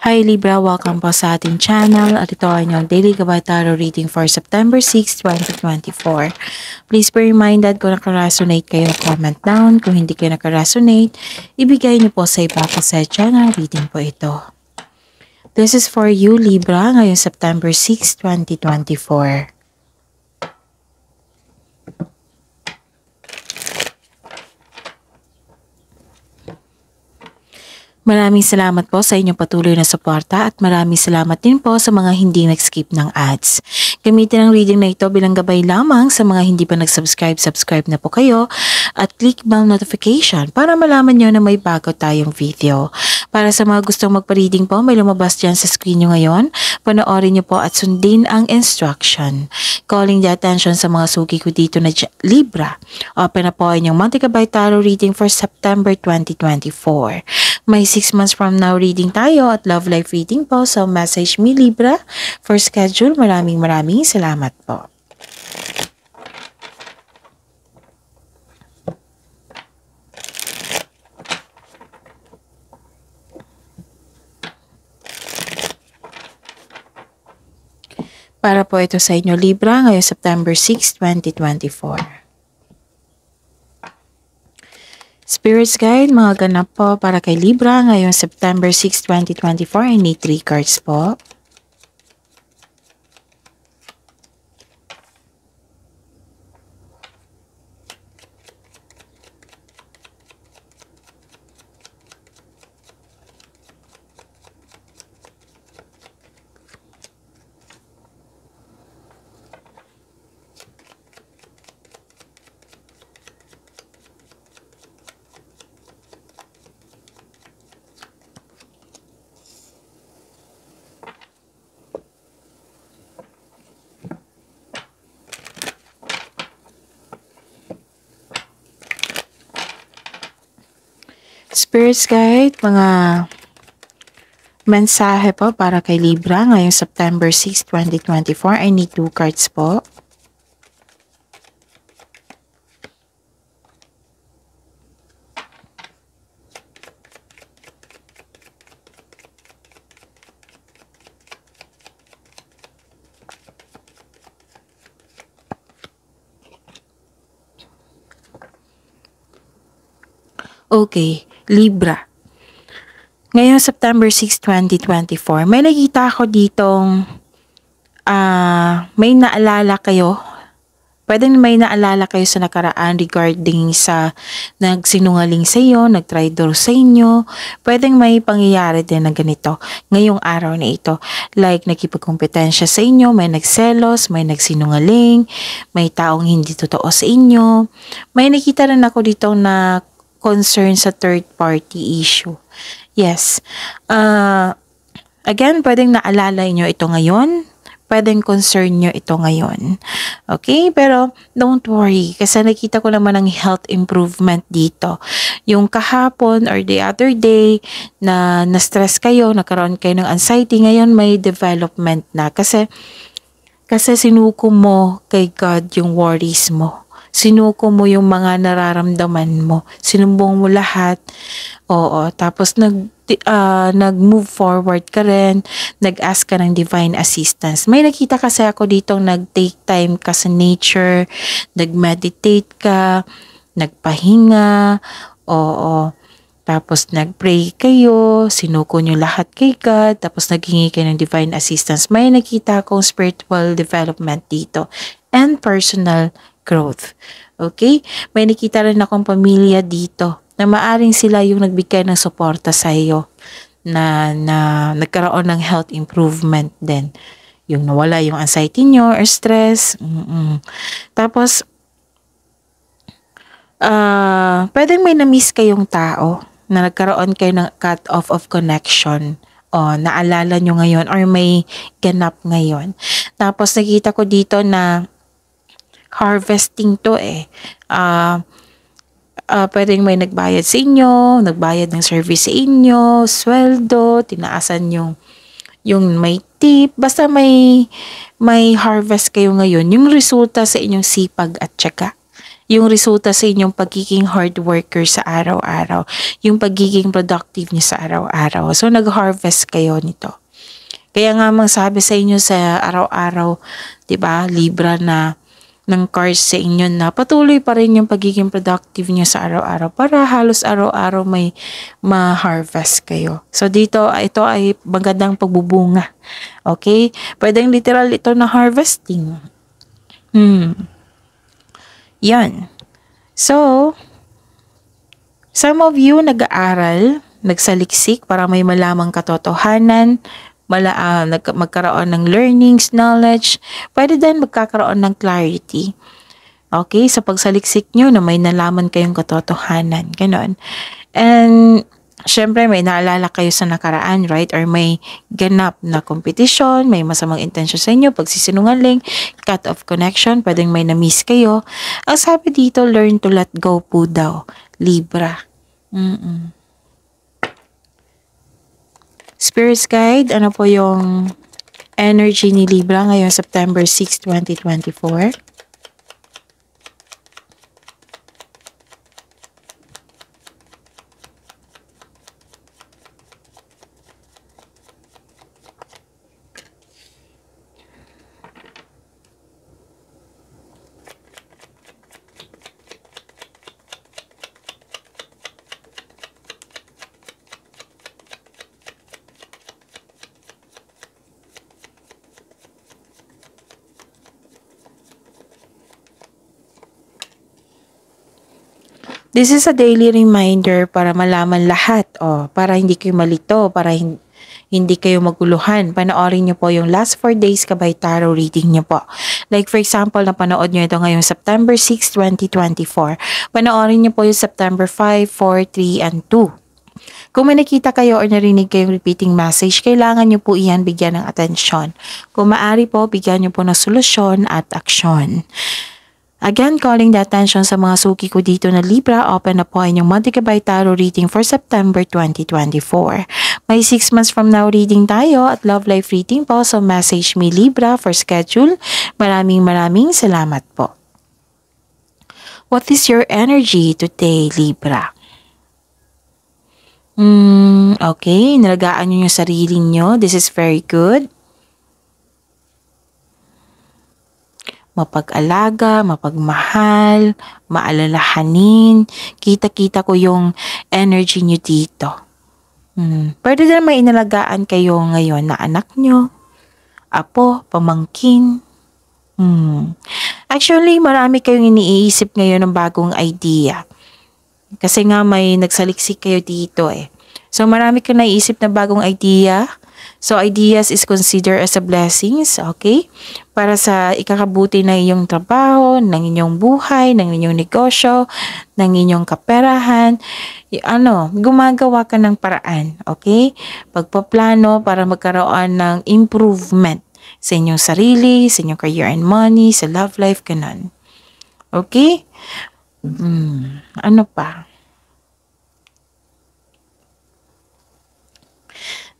Hi Libra, welcome po sa ating channel at ito ay inyong daily Gabay Tarot reading for September 6, 2024. Please be reminded kung nakaresonate kayo, comment down. Kung hindi kayo nakaresonate, ibigay niyo po sa iba kasi channel reading po ito. This is for you Libra ngayong September 6, 2024. Maraming salamat po sa inyong patuloy na suporta at maraming salamat din po sa mga hindi nag-skip ng ads. Gamitin ang reading na ito bilang gabay lamang sa mga hindi pa nag-subscribe, subscribe na po kayo at click bell notification para malaman nyo na may bago tayong video. Para sa mga gustong magpa-reading po, may lumabas dyan sa screen nyo ngayon. Panoorin nyo po at sundin ang instruction. Calling the attention sa mga suki ko dito na Libra. Open na po ang inyong monthly Gabay Tarot reading for September 2024. May 6 months from now reading tayo at love life reading po. So message me Libra for schedule. Maraming salamat po. Para po ito sa inyo Libra ngayong September 6, 2024. Spirits Guide, mga ganap po para kay Libra ngayong September 6, 2024. I need 3 cards po. Spirits Guide, mga mensahe po para kay Libra ngayong September 6, 2024. I need 2 cards po. Okay, Libra. Ngayong September 6, 2024, may nakita ako ditong may naalala kayo. Pwedeng may naalala kayo sa nakaraan regarding sa nagsinungaling sa iyo, nagtraidor sa inyo. Pwedeng may pangyayari din na ganito ngayong araw na ito. Like nakipagkompetensya sa inyo, may nagselos, may nagsinungaling, may taong hindi totoo sa inyo. May nakita rin ako dito na concern sa third party issue. Yes. Again, pwedeng naalala nyo ito ngayon. Pwedeng concern nyo ito ngayon. Okay? Pero don't worry. Kasi nakita ko naman ang health improvement dito. Yung kahapon or the other day na na-stress kayo, nagkaroon kayo ng anxiety, ngayon may development na. Kasi sinuko mo kay God yung worries mo. Sinuko mo yung mga nararamdaman mo. Sinumbong mo lahat. Oo. Tapos nag-move forward ka rin. Nag-ask ka ng divine assistance. May nakita kasi ako dito nag-take time ka sa nature. Nag-meditate ka. Nagpahinga. Oo. Tapos nag-pray kayo. Sinuko nyo lahat kay God. Tapos naghingi kayo ng divine assistance. May nakita akong spiritual development dito. And personal growth. Okay? May nakita rin akong pamilya dito na maaring sila yung nagbigay ng suporta sa iyo na nagkaroon ng health improvement din. Yung nawala yung anxiety nyo or stress. Tapos, pwedeng may na-miss kayong tao na nagkaroon kayo ng cut off of connection. O, naalala nyo ngayon or may ganap ngayon. Tapos, nakita ko dito na harvesting to pwedeng may nagbayad sa inyo, nagbayad ng service sa inyo, sweldo, tinaasan yung may tip, basta may harvest kayo ngayon, yung resulta sa inyong sipag at tiyaga. yung resulta sa inyong pagiging hard worker sa araw-araw, yung pagiging productive niyo sa araw-araw. So, nag-harvest kayo nito. Kaya nga sabi sa inyo sa araw-araw, 'di ba, Libra, na ng cards sa inyo na patuloy pa rin yung pagiging productive niyo sa araw-araw para halos araw-araw may ma-harvest kayo. So dito, ito ay magandang pagbubunga. Okay? Pwedeng literal ito na harvesting. Yan. So, some of you nag-aaral, nagsaliksik para may malamang katotohanan, magkaroon ng learnings, knowledge, pwede din magkakaroon ng clarity. Okay? Sa pagsaliksik nyo na may nalaman kayong katotohanan. Ganon. And, syempre may naalala kayo sa nakaraan, right? Or may ganap na competition, may masamang intention sa inyo, pagsisinungaling, cut off connection, pwedeng may na-miss kayo. Ang sabi dito, learn to let go po daw, Libra. Spirit's Guide, ano po yung energy ni Libra ngayong September 6, 2024? This is a daily reminder para malaman lahat, para hindi kayo malito, para hindi kayo maguluhan. Panoorin niyo po yung last 4 days kabay tarot reading niyo po. Like for example, napanood niyo ito ngayong September 6, 2024. Panoorin niyo po yung September 5, 4, 3, and 2. Kung may nakita kayo or narinig kayong repeating message, kailangan niyo po iyan bigyan ng atensyon. Kung maaari po, bigyan niyo po ng solusyon at aksyon. Again, calling the attention sa mga suki ko dito na Libra, open na po ang inyong Monthly Gabay Tarot reading for September 2024. May 6 months from now reading tayo at love life reading po, so message me Libra for schedule. Maraming salamat po. What is your energy today, Libra? Okay, nalagaan nyo yung sarili nyo. This is very good. Mapag-alaga, mapagmahal, maalalahanin. Kita-kita ko yung energy nyo dito. Pwede din may inalagaan kayo ngayon na anak nyo, apo, pamangkin. Actually, marami kayong iniisip ngayon ng bagong idea. Kasi nga may nagsaliksik kayo dito eh. So marami kang naiisip na bagong idea. So ideas is considered as a blessings, okay? Para sa ikakabuti ng inyong trabaho, ng inyong buhay, ng inyong negosyo, ng inyong kaperahan. Gumagawa ka ng paraan, okay? Pagpaplano para magkaroon ng improvement sa inyong sarili, sa inyong career and money, sa love life, ganun. Okay? Ano pa?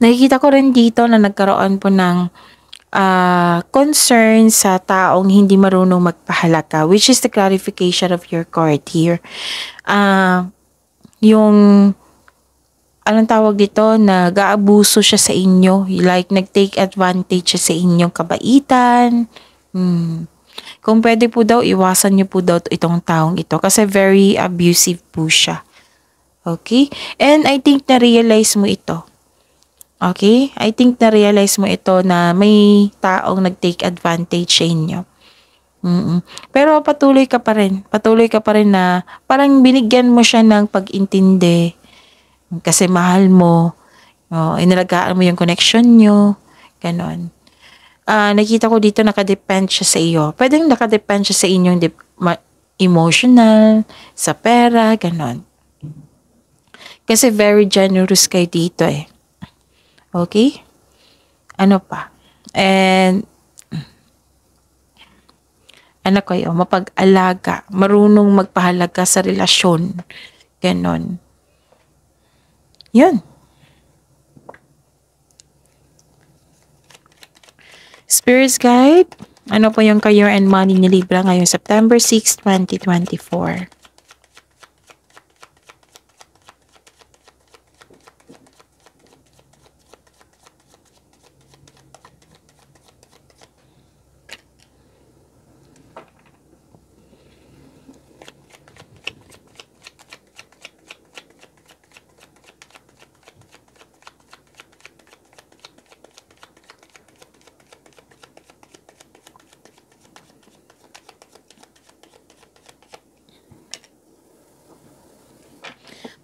Nakikita ko rin dito na nagkaroon po ng concern sa taong hindi marunong magpahalaga, which is the clarification of your card here. Yung, anong tawag dito, nag-aabuso siya sa inyo, like nag-take advantage siya sa inyong kabaitan. Kung pwede po daw, iwasan niyo po daw itong taong ito kasi very abusive po siya. Okay? And I think na-realize mo ito. Okay? I think na-realize mo ito na may taong nag-take advantage sa inyo. Pero patuloy ka pa rin. Patuloy ka pa rin na parang binigyan mo siya ng pag-intindi. Kasi mahal mo. Inalagaan mo yung connection nyo. Ganon. Nakita ko dito nakadepend siya sa iyo. Pwedeng nakadepend siya sa inyong emotional, sa pera, ganon. Kasi very generous kayo dito eh. Okay? Ano pa? And, mapag-alaga, marunong magpahalaga sa relasyon. Ganon. Yun. Spirit's Guide, Ano po yung career and money ni Libra ngayong September 6, 2024?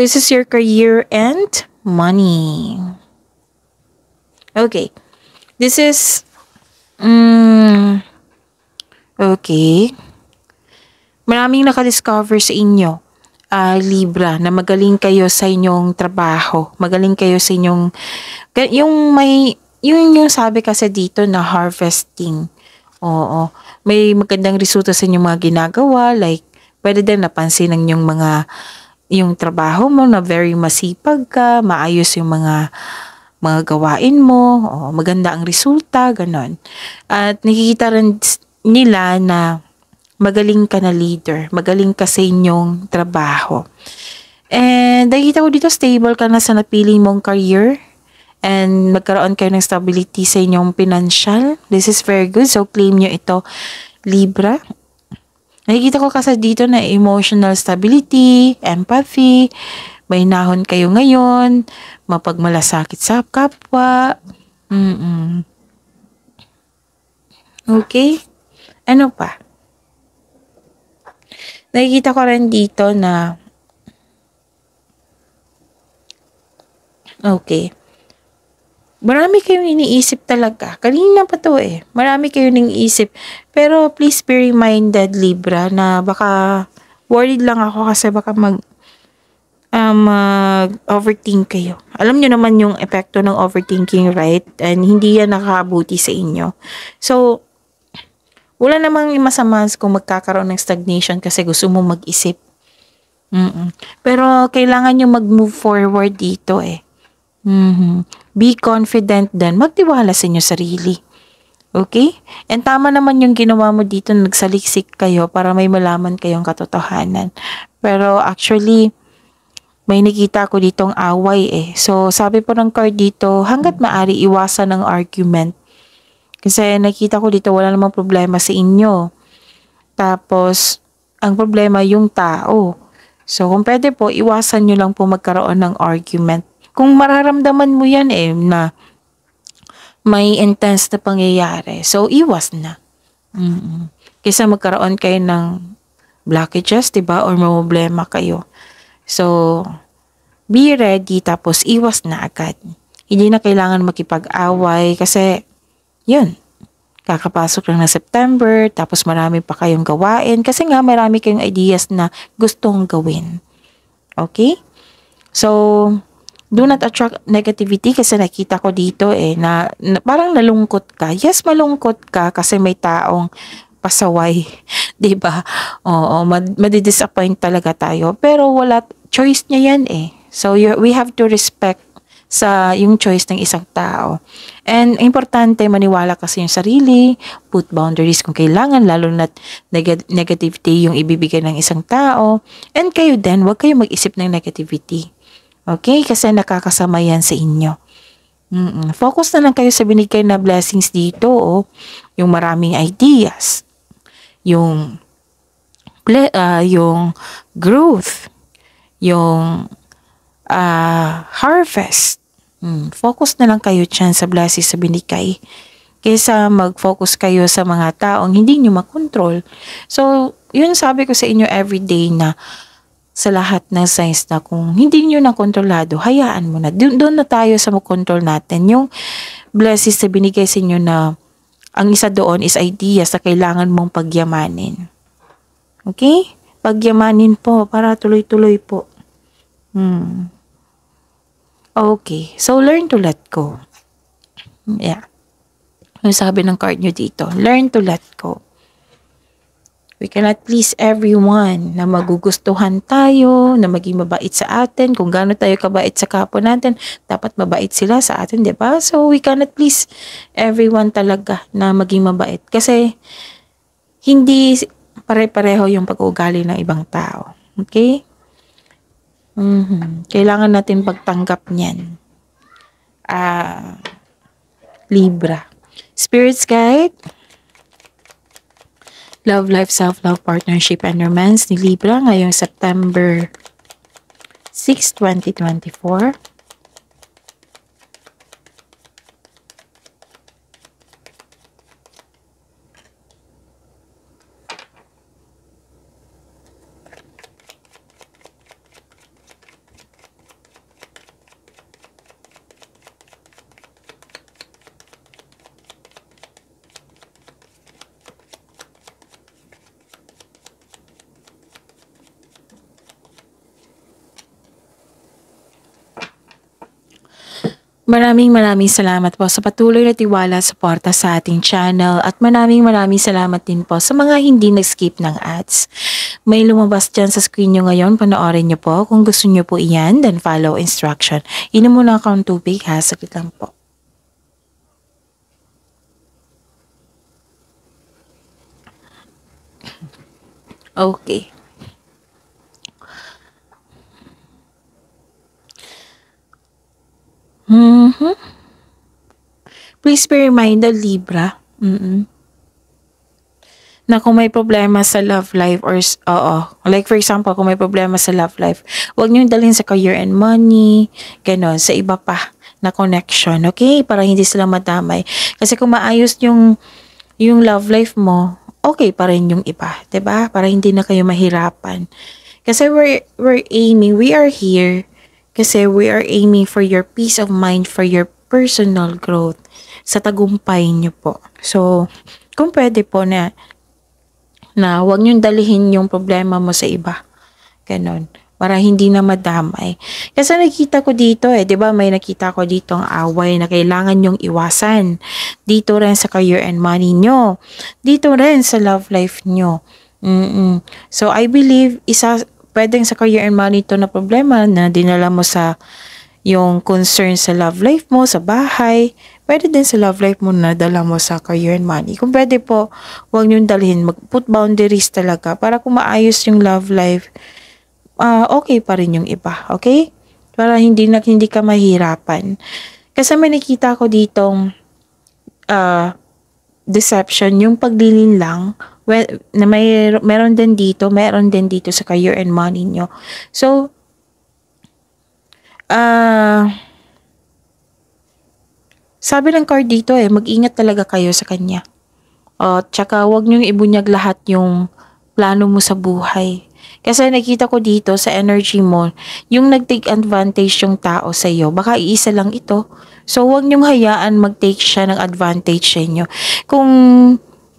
This is your career and money. Okay. This is, okay. Maraming nakadiscover sa inyo, Libra, na magaling kayo sa inyong trabaho. Magaling kayo sa inyong, yung sabi kasi dito na harvesting. Oo. May magandang resulta sa inyong mga ginagawa. Like, pwede din napansin ng yung trabaho mo na very masipag ka, maayos yung mga gawain mo, maganda ang resulta, ganon. At nakikita rin nila na magaling ka na leader, magaling ka sa inyong trabaho. And nakikita ko dito stable ka na sa napili mong career and magkaroon kayo ng stability sa inyong financial. This is very good. So claim nyo ito, Libra. Nakikita ko kasi dito na emotional stability, empathy, may nahon kayo ngayon, mapagmalasakit sa kapwa. Okay? Ano pa? Nakikita ko rin dito na okay. Marami kayong iniisip talaga. Kanina pa to eh. Marami kayong iniisip. Pero please be reminded, Libra, na baka worried lang ako kasi baka mag-overthink kayo. Alam nyo naman yung epekto ng overthinking, right? And hindi yan nakakabuti sa inyo. So, wala namang masama kung magkakaroon ng stagnation kasi gusto mo mag-isip. Pero kailangan nyo mag-move forward dito eh. Be confident din. Magtiwala sa inyo sarili. Okay? And tama naman yung ginawa mo dito na nagsaliksik kayo para may malaman kayong katotohanan. Pero actually, may nakita ko ditong away eh. So, sabi po ng card dito, hanggat maaari iwasan ng argument. Kasi nakita ko dito wala namang problema sa inyo. Tapos, ang problema yung tao. So, kung pwede po, iwasan nyo lang po magkaroon ng argument. Kung mararamdaman mo yan eh, na may intense na pangyayari, so iwas na. Kaysa magkaroon kayo ng blockages, diba? Or problema kayo. So, be ready, tapos iwas na agad. Hindi na kailangan makipag-away kasi, yun, kakapasok lang na September, tapos marami pa kayong gawain kasi nga marami kayong ideas na gustong gawin. Okay? So, do not attract negativity kasi nakita ko dito eh na parang nalungkot ka. Yes, malungkot ka kasi may taong pasaway, 'di ba? Oo, madi-disappoint talaga tayo. Pero wala, choice niya yan eh. So we have to respect sa yung choice ng isang tao. And importante maniwala kasi yung sarili, put boundaries kung kailangan, lalo na negativity yung ibibigay ng isang tao. And kayo din, huwag kayo mag-isip ng negativity. Okay? Kasi nakakasama yan sa inyo. Focus na lang kayo sa binigay na blessings dito. Yung maraming ideas. Yung growth. Yung harvest. Focus na lang kayo dyan sa blessings sa binigay. Kaysa mag-focus kayo sa mga taong hindi nyo makontrol. So, yun sabi ko sa inyo everyday na sa lahat ng signs na kung hindi nyo na kontrolado, hayaan mo na. Doon na tayo sa mag-control natin. Yung blessings na binigay sa inyo na ang isa doon is ideas na kailangan mong pagyamanin. Okay? Pagyamanin po para tuloy-tuloy po. Okay. So, learn to let go. Yeah. Yung sabi ng card nyo dito, learn to let go. Okay? Learn to let go. Okay? So, learn to let go. Yeah. Yung sabi ng card nyo dito, learn to let go. Yeah. Yung sabi ng card nyo dito, learn to let go. Yeah. Yung sabi ng card nyo dito, learn to let go. Yeah. Yung sabi ng card nyo dito, learn to let go. Okay? We cannot please everyone na magugustuhan tayo, na maging mabait sa atin. Kung gaano tayo kabait sa kapwa natin, dapat mabait sila sa atin, di ba? So, we cannot please everyone talaga na maging mabait. Kasi, hindi pare-pareho yung pag-uugali ng ibang tao. Okay? Kailangan natin pagtanggap niyan. Libra. Spirits guide. Love, life, self-love, partnership, and romance ni Libra ngayong September 6, 2024. Maraming salamat po sa patuloy na tiwala at suporta sa ating channel at maraming salamat din po sa mga hindi nag-skip ng ads. May lumabas dyan sa screen nyo ngayon, panoorin nyo po. Kung gusto nyo po iyan, then follow instruction. Inom muna akong tubig ha, saglit lang po. Okay. Please be reminded, Libra, na kung may problema sa love life like for example, kung may problema sa love life, huwag niyong dalhin sa career and money, ganon, sa iba pa na connection, okay? Para hindi sila madamay. Kasi kung maayos yung love life mo, okay pa rin yung iba, 'di ba? Para hindi na kayo mahirapan. Kasi we are here kasi we are aiming for your peace of mind, for your personal growth, sa tagumpay niyo po. So, kung pwede po na huwag niyong dalihin yung problema mo sa iba. Ganon. Para hindi na madamay. Kasi nakita ko dito di ba may nakita ko dito ang away na kailangan niyong iwasan. Dito rin sa career and money niyo. Dito rin sa love life niyo. So, I believe, pwedeng sa career and money to na problema na dinala mo sa yung concern sa love life mo, sa bahay, pwede din sa love life mo na dala mo sa career and money. Kung pwede po, huwag niyong dalhin. Mag-put boundaries talaga para kung maayos yung love life, okay pa rin yung iba. Okay? Para hindi ka mahirapan. Kasi may nakita ko ditong deception, yung paglilin lang, na meron din dito sa career and money nyo. So, sabi ng card dito mag-ingat talaga kayo sa kanya. Tsaka wag niyong ibunyag lahat yung plano mo sa buhay. Kasi nakita ko dito sa energy mo, yung nag-take advantage yung tao sa iyo, baka iisa lang ito. So wag niyong hayaan mag-take siya ng advantage sa inyo. Kung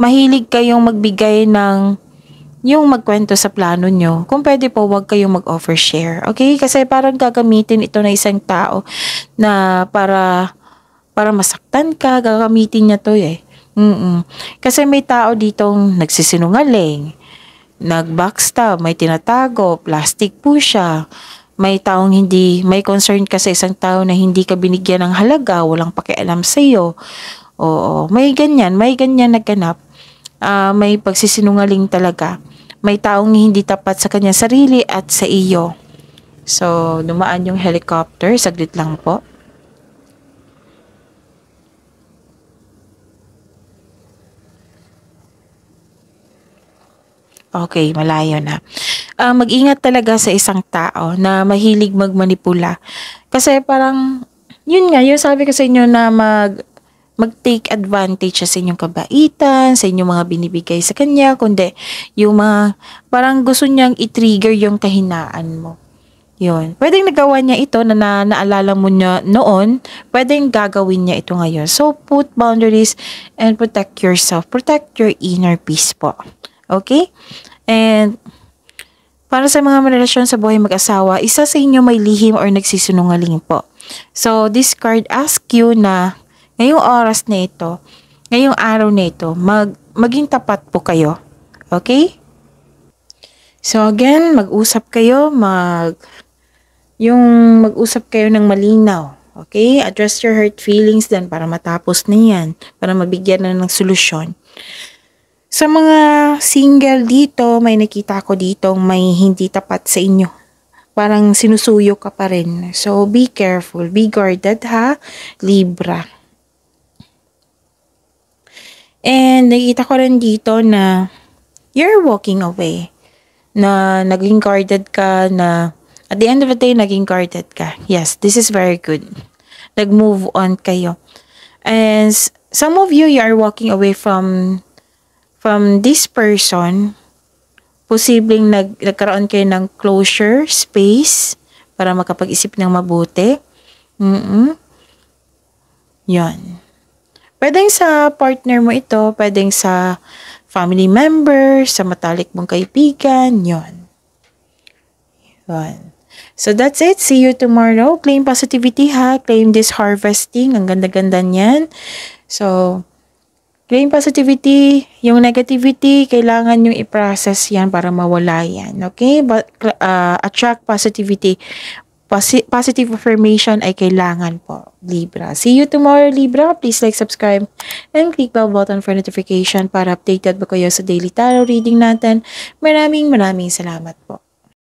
mahilig kayong magbigay ng yung magkwento sa plano nyo, kung pwede po, wag kayong mag-offer share. Okay? Kasi parang gagamitin ito na isang tao na para masaktan ka, gagamitin niya to Kasi may tao ditong nagsisinungaling, nag-backstab, may tinatago, plastic po siya. May taong may concern ka sa isang tao na hindi ka binigyan ng halaga, walang pakialam sa iyo. Oo, may ganyan nagganap. May pagsisinungaling talaga. May taong hindi tapat sa kanyang sarili at sa iyo. So, dumaan yung helicopter. Saglit lang po. Okay, malayo na. Mag-ingat talaga sa isang tao na mahilig magmanipula. Kasi parang, yun nga, yung sabi ko sa inyo na mag-take advantage sa inyong kabaitan, sa inyong mga binibigay sa kanya, kundi yung mga, parang gusto niyang i-trigger yung kahinaan mo. Yun. Pwedeng nagawa niya ito na naalala mo niya noon, pwedeng gagawin niya ito ngayon. So, put boundaries and protect yourself. Protect your inner peace po. Okay? And, para sa mga relasyon sa buhay mag-asawa, isa sa inyo may lihim or nagsisinungaling po. So, this card asks you na ngayong oras na ito, ngayong araw na ito, maging tapat po kayo. Okay? So again, mag-usap kayo, mag-usap kayo ng malinaw. Okay? Address your hurt feelings then para matapos na yan. Para mabigyan na ng solusyon. Sa mga single dito, may nakita ko dito may hindi tapat sa inyo. Parang sinusuyo ka pa rin. So, be careful. Be guarded ha, Libra. And nakita ko rin dito na you're walking away. Na naging guarded ka, na at the end of the day, naging guarded ka. Yes, this is very good. Nag-move on kayo. And some of you are walking away from this person. Posibleng nagkaroon kayo ng closure, space, para makapag-isip ng mabuti. Yan. Pwedeng sa partner mo ito, pwedeng sa family member, sa matalik mong kaibigan, yon. Yan. So that's it. See you tomorrow. Claim positivity ha. Claim this harvesting. Ang ganda-ganda niyan. So, claim positivity, yung negativity, kailangan yung i-process yan para mawala yan. Okay? But, attract positivity. Positive affirmation ay kailangan po, Libra. See you tomorrow, Libra. Please like, subscribe, and click bell button for notification para updated ba kayo sa daily tarot reading natin. Maraming salamat po.